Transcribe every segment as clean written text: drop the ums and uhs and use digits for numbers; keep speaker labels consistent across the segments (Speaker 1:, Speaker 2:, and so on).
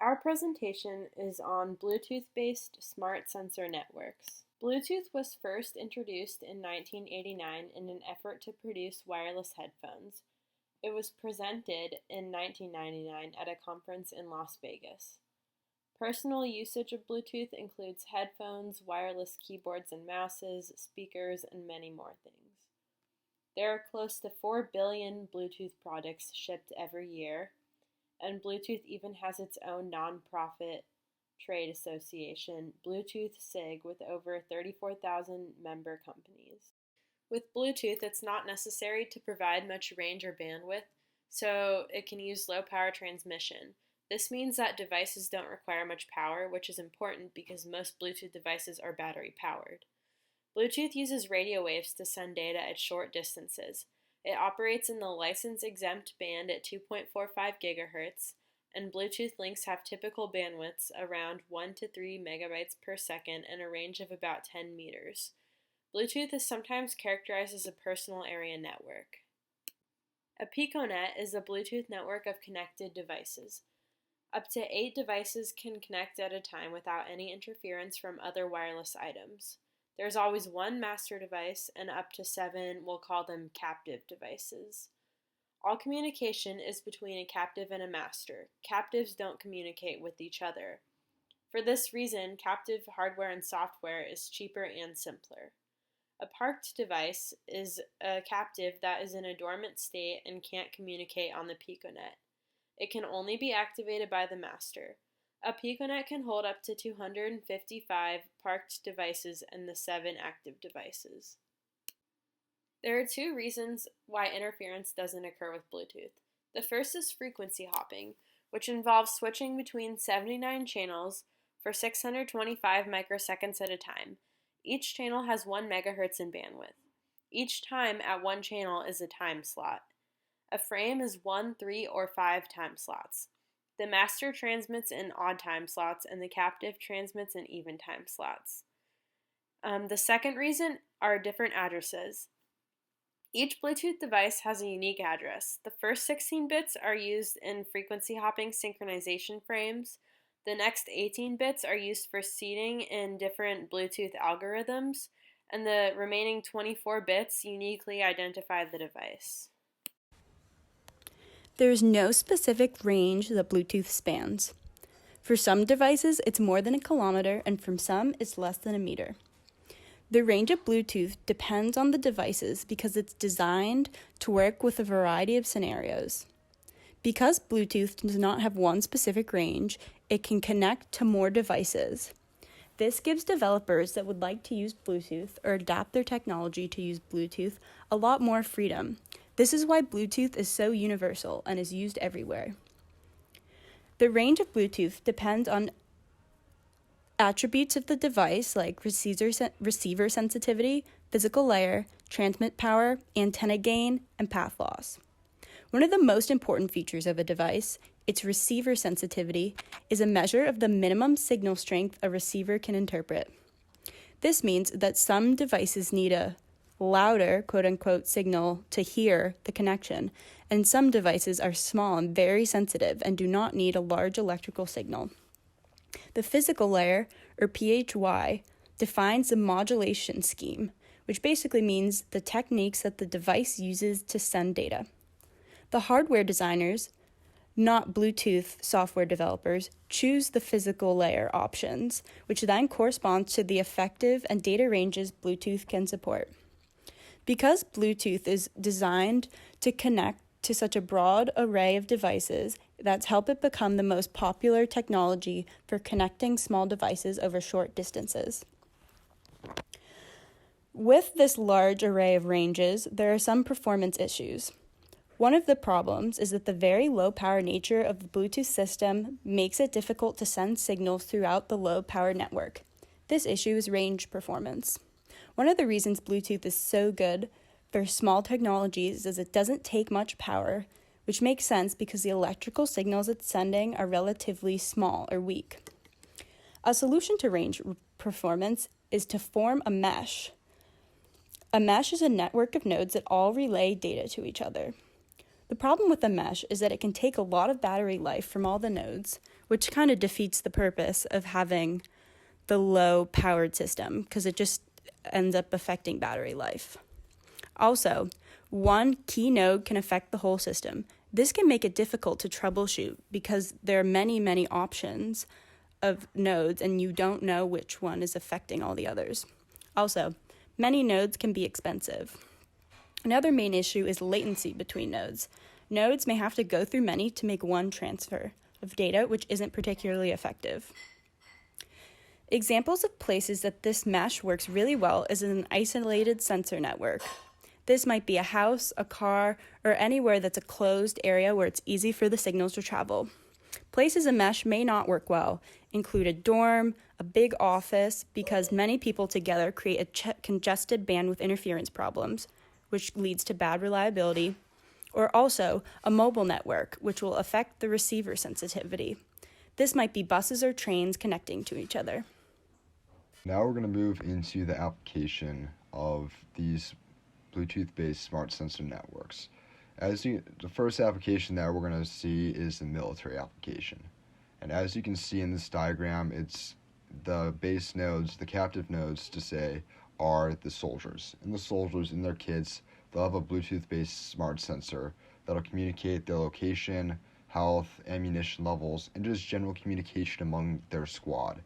Speaker 1: Our presentation is on Bluetooth-based smart sensor networks. Bluetooth was first introduced in 1989 in an effort to produce wireless headphones. It was presented in 1999 at a conference in Las Vegas. Personal usage of Bluetooth includes headphones, wireless keyboards and mouses, speakers, and many more things. There are close to 4 billion Bluetooth products shipped every year, and Bluetooth even has its own non-profit trade association, Bluetooth SIG, with over 34,000 member companies. With Bluetooth, it's not necessary to provide much range or bandwidth, so it can use low power transmission. This means that devices don't require much power, which is important because most Bluetooth devices are battery powered. Bluetooth uses radio waves to send data at short distances. It operates in the license-exempt band at 2.45 GHz, and Bluetooth links have typical bandwidths around 1 to 3 megabytes per second and a range of about 10 meters. Bluetooth is sometimes characterized as a personal area network. A Piconet is a Bluetooth network of connected devices. Up to 8 devices can connect at a time without any interference from other wireless items. There's always one master device, and up to 7, we'll call them captive devices. All communication is between a captive and a master. Captives don't communicate with each other. For this reason, captive hardware and software is cheaper and simpler. A parked device is a captive that is in a dormant state and can't communicate on the Piconet. It can only be activated by the master. A Piconet can hold up to 255 parked devices and the 7 active devices. There are 2 reasons why interference doesn't occur with Bluetooth. The first is frequency hopping, which involves switching between 79 channels for 625 microseconds at a time. Each channel has 1 megahertz in bandwidth. Each time at one channel is a time slot. A frame is 1, 3, or 5 time slots. The master transmits in odd time slots, and the captive transmits in even time slots. The second reason are different addresses. Each Bluetooth device has a unique address. The first 16 bits are used in frequency hopping synchronization frames. The next 18 bits are used for seeding in different Bluetooth algorithms, and the remaining 24 bits uniquely identify the device.
Speaker 2: There is no specific range that Bluetooth spans. For some devices, it's more than a kilometer, and from some, it's less than a meter. The range of Bluetooth depends on the devices because it's designed to work with a variety of scenarios. Because Bluetooth does not have one specific range, it can connect to more devices. This gives developers that would like to use Bluetooth or adapt their technology to use Bluetooth a lot more freedom. This is why Bluetooth is so universal and is used everywhere. The range of Bluetooth depends on attributes of the device like receiver sensitivity, physical layer, transmit power, antenna gain, and path loss. One of the most important features of a device, its receiver sensitivity, is a measure of the minimum signal strength a receiver can interpret. This means that some devices need a louder, quote-unquote, signal to hear the connection, and some devices are small and very sensitive and do not need a large electrical signal. The physical layer, or PHY, defines the modulation scheme, which basically means the techniques that the device uses to send data. The hardware designers, not Bluetooth software developers, choose the physical layer options, which then corresponds to the effective and data ranges Bluetooth can support. Because Bluetooth is designed to connect to such a broad array of devices, that's helped it become the most popular technology for connecting small devices over short distances. With this large array of ranges, there are some performance issues. One of the problems is that the very low-power nature of the Bluetooth system makes it difficult to send signals throughout the low-power network. This issue is range performance. One of the reasons Bluetooth is so good for small technologies is it doesn't take much power, which makes sense because the electrical signals it's sending are relatively small or weak. A solution to range performance is to form a mesh. A mesh is a network of nodes that all relay data to each other. The problem with a mesh is that it can take a lot of battery life from all the nodes, which kind of defeats the purpose of having the low-powered system because it just ends up affecting battery life. Also, one key node can affect the whole system. This can make it difficult to troubleshoot because there are many, many options of nodes and you don't know which one is affecting all the others. Also, many nodes can be expensive. Another main issue is latency between nodes. Nodes may have to go through many to make one transfer of data, which isn't particularly effective. Examples of places that this mesh works really well is in an isolated sensor network. This might be a house, a car, or anywhere that's a closed area where it's easy for the signals to travel. Places a mesh may not work well include a dorm, a big office, because many people together create a congested bandwidth interference problems, which leads to bad reliability, or also a mobile network, which will affect the receiver sensitivity. This might be buses or trains connecting to each other.
Speaker 3: Now we're going to move into the application of these Bluetooth-based smart sensor networks. The first application that we're going to see is the military application. And as you can see in this diagram, it's the base nodes, the captive nodes to say, are the soldiers. And the soldiers and their kids, they'll have a Bluetooth-based smart sensor that'll communicate their location, health, ammunition levels, and just general communication among their squad.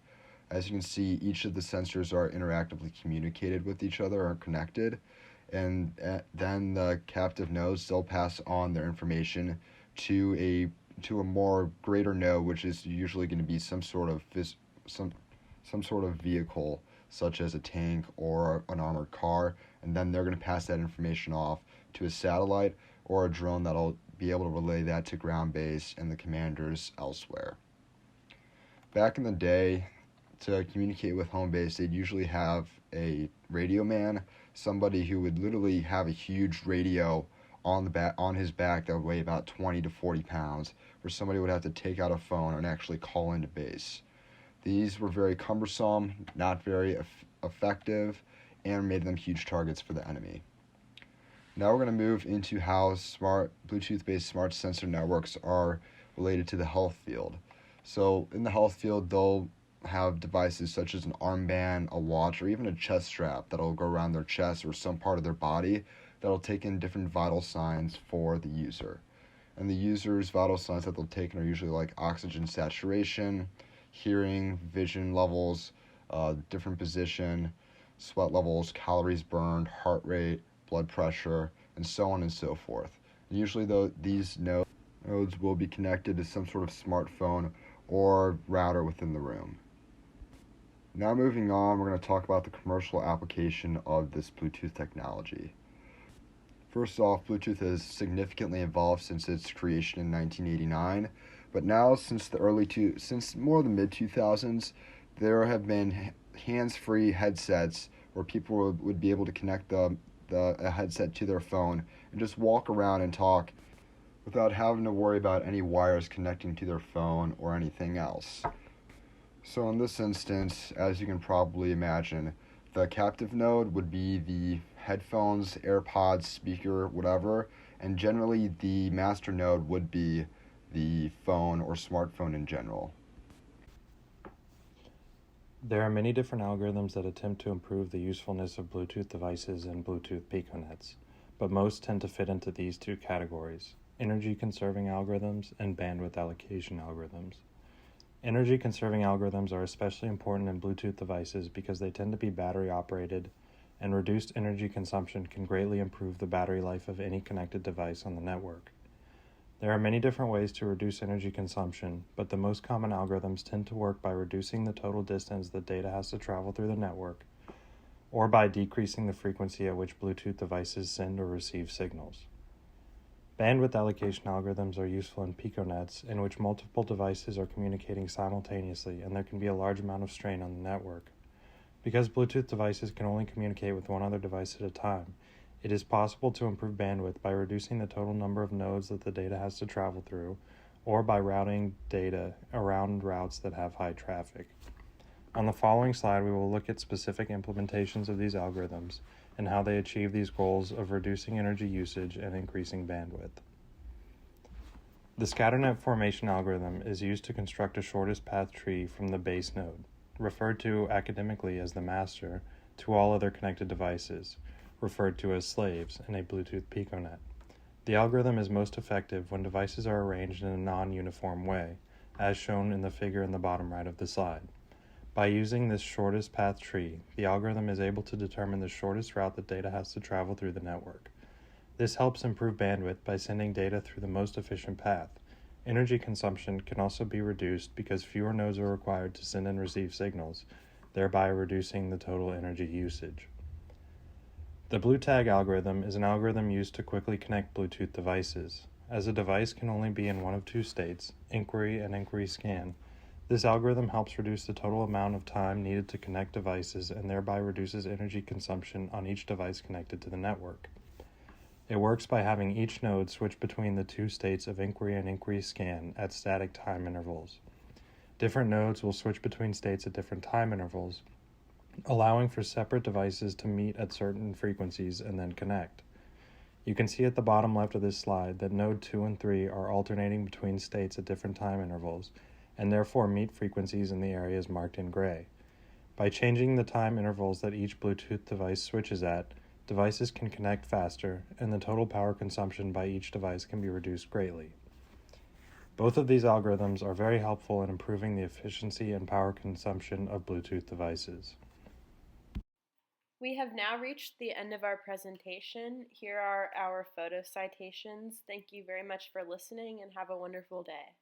Speaker 3: As you can see, each of the sensors are interactively communicated with each other or connected. And then the captive nodes, they'll pass on their information to a more greater node, which is usually going to be some sort of vehicle, such as a tank or an armored car, and then they're going to pass that information off to a satellite or a drone that'll be able to relay that to ground base and the commanders elsewhere. Back in the day, to communicate with home base, they'd usually have a radio man, somebody who would literally have a huge radio on his back that would weigh about 20 to 40 pounds, where somebody would have to take out a phone and actually call into base. These were very cumbersome, not very effective, and made them huge targets for the enemy. Now we're going to move into how Bluetooth-based smart sensor networks are related to the health field. So in the health field, they'll have devices such as an armband, a watch, or even a chest strap that'll go around their chest or some part of their body that'll take in different vital signs for the user. And the user's vital signs that they'll take in are usually like oxygen saturation, hearing, vision levels, different position, sweat levels, calories burned, heart rate, blood pressure, and so on and so forth. And usually these nodes will be connected to some sort of smartphone or router within the room. Now moving on, we're going to talk about the commercial application of this Bluetooth technology. First off, Bluetooth has significantly evolved since its creation in 1989, but now since more of the mid-2000s, there have been hands-free headsets where people would be able to connect a headset to their phone and just walk around and talk without having to worry about any wires connecting to their phone or anything else. So in this instance, as you can probably imagine, the captive node would be the headphones, AirPods, speaker, whatever, and generally the master node would be the phone or smartphone in general.
Speaker 4: There are many different algorithms that attempt to improve the usefulness of Bluetooth devices and Bluetooth Piconets, but most tend to fit into these two categories: energy-conserving algorithms and bandwidth allocation algorithms. Energy-conserving algorithms are especially important in Bluetooth devices because they tend to be battery-operated, and reduced energy consumption can greatly improve the battery life of any connected device on the network. There are many different ways to reduce energy consumption, but the most common algorithms tend to work by reducing the total distance the data has to travel through the network, or by decreasing the frequency at which Bluetooth devices send or receive signals. Bandwidth allocation algorithms are useful in Piconets, in which multiple devices are communicating simultaneously and there can be a large amount of strain on the network. Because Bluetooth devices can only communicate with one other device at a time, it is possible to improve bandwidth by reducing the total number of nodes that the data has to travel through, or by routing data around routes that have high traffic. On the following slide, we will look at specific implementations of these algorithms and how they achieve these goals of reducing energy usage and increasing bandwidth. The scatter-net formation algorithm is used to construct a shortest path tree from the base node, referred to academically as the master, to all other connected devices, referred to as slaves, in a Bluetooth piconet. The algorithm is most effective when devices are arranged in a non-uniform way, as shown in the figure in the bottom right of the slide. By using this shortest path tree, the algorithm is able to determine the shortest route that data has to travel through the network. This helps improve bandwidth by sending data through the most efficient path. Energy consumption can also be reduced because fewer nodes are required to send and receive signals, thereby reducing the total energy usage. The BlueTag algorithm is an algorithm used to quickly connect Bluetooth devices. As a device can only be in one of two states, inquiry and inquiry scan, this algorithm helps reduce the total amount of time needed to connect devices and thereby reduces energy consumption on each device connected to the network. It works by having each node switch between the two states of inquiry and inquiry scan at static time intervals. Different nodes will switch between states at different time intervals, allowing for separate devices to meet at certain frequencies and then connect. You can see at the bottom left of this slide that node 2 and 3 are alternating between states at different time intervals, and therefore meet frequencies in the areas marked in gray. By changing the time intervals that each Bluetooth device switches at, devices can connect faster, and the total power consumption by each device can be reduced greatly. Both of these algorithms are very helpful in improving the efficiency and power consumption of Bluetooth devices.
Speaker 1: We have now reached the end of our presentation. Here are our photo citations. Thank you very much for listening and have a wonderful day.